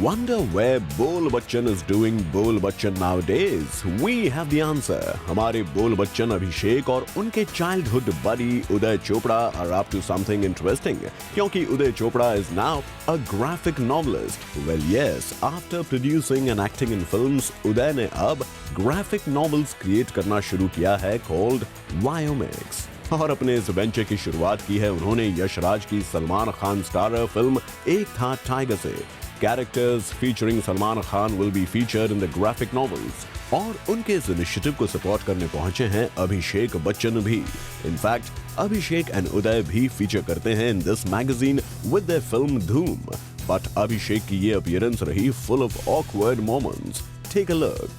Wonder where Bol Bachchan is doing Bol Bachchan nowadays? We have the answer. हमारे Bol Bachchan अभिषेक और उनके childhood buddy Uday Chopra are up to something interesting. क्योंकि Uday Chopra is now a graphic novelist. Well, yes, after producing and acting in films, उदय ने अब graphic novels create करना शुरू किया है called Viomics. और अपने इस वेंचर की शुरुआत की है उन्होंने यशराज की सलमान खान स्टारर फिल्म एक था टाइगर से. Characters featuring Salman Khan will be featured in the graphic novels. और उनके इस इनिशिएटिव को सपोर्ट करने पहुंचे हैं अभिषेक बच्चन भी. इनफैक्ट अभिषेक एंड उदय भी फीचर करते हैं in this magazine with their film Dhoom. But Abhishek की ये अपीयरेंस रही full of awkward moments. Take a look.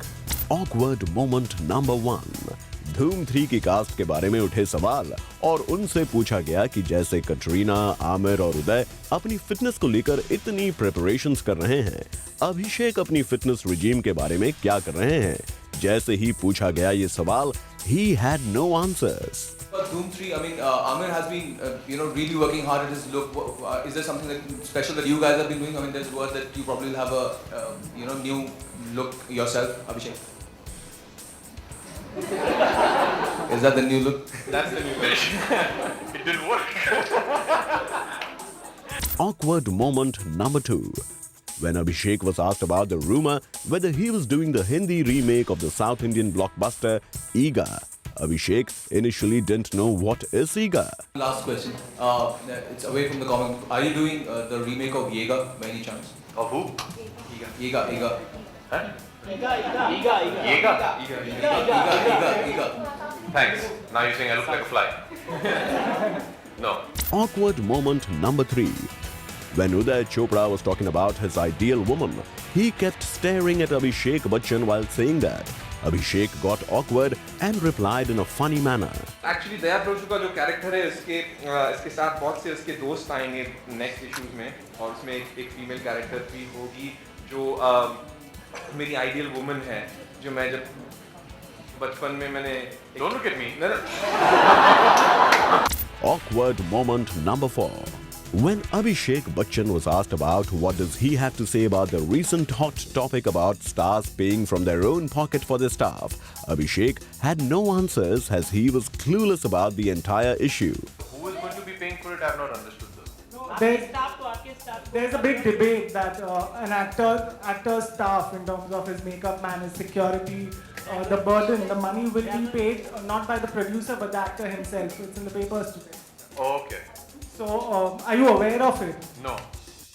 Awkward moment number 1. Dhoom 3 की कास्ट के बारे में उठे सवाल और उनसे पूछा गया कि जैसे कटरीना, आमिर और उदय अपनी फिटनेस को लेकर इतनी प्रिपरेशंस कर रहे हैं, अभिषेक अपनी फिटनेस रिजीम के बारे में क्या कर रहे हैं. जैसे ही पूछा गया ये सवाल, he had no answers. For Doom 3, I mean, Amir has been, really working hard at his look. Is there something special that you guys have been doing? I mean, there's word that you probably will have a, new look yourself, Abhishek. Is that the new look? That's the new look. It didn't work. Awkward moment number 2. When Abhishek was asked about the rumor whether he was doing the Hindi remake of the South Indian blockbuster Eega, Abhishek initially didn't know what is Eega. Last question. It's away from the comic. Are you doing the remake of Yeager by any chance? Of who? Yeager. Huh? Yeager. Thanks. Now you're saying I look like a fly. No. Awkward moment number 3. When Uday Chopra was talking about his ideal woman, he kept staring at Abhishek Bachchan while saying that. Abhishek got awkward and replied in a funny manner. Actually, दया प्रोशु का जो character है इसके साथ बहुत से उसके दोस्त आएंगे नेक्स्ट इश्यूज में और उसमें एक फीमेल कैरेक्टर भी होगी जो मेरी आइडियल वुमन है जो मैं जब बचपन में मैंने Don't look at me. Awkward moment number 4. When Abhishek Bachchan was asked about what does he have to say about the recent hot topic about stars paying from their own pocket for their staff, Abhishek had no answers as he was clueless about the entire issue. Who is going to be paying for it? I have not understood this. There's a big debate that an actor's staff in terms of his makeup man, his security, the burden, the money will be paid not by the producer but the actor himself. It's in the papers today. Okay. So, are you aware of it? No.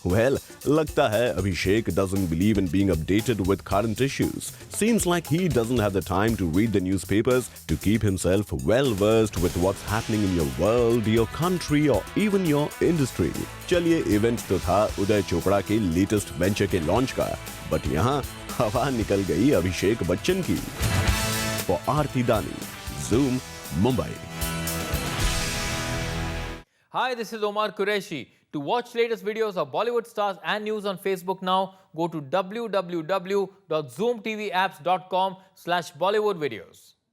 Well, लगता है Abhishek doesn't believe in being updated with current issues. Seems like he doesn't have the time to read the newspapers to keep himself well versed with what's happening in your world, your country or even your industry. चलिए event तो था उदय चोपड़ा के latest venture के launch का, but यहाँ हवा निकल गई अभिषेक बच्चन की. For Aarti Dani, Zoom, Mumbai. Hi, this is Omar Qureshi. To watch latest videos of Bollywood stars and news on Facebook now, go to www.zoomtvapps.com/BollywoodVideos.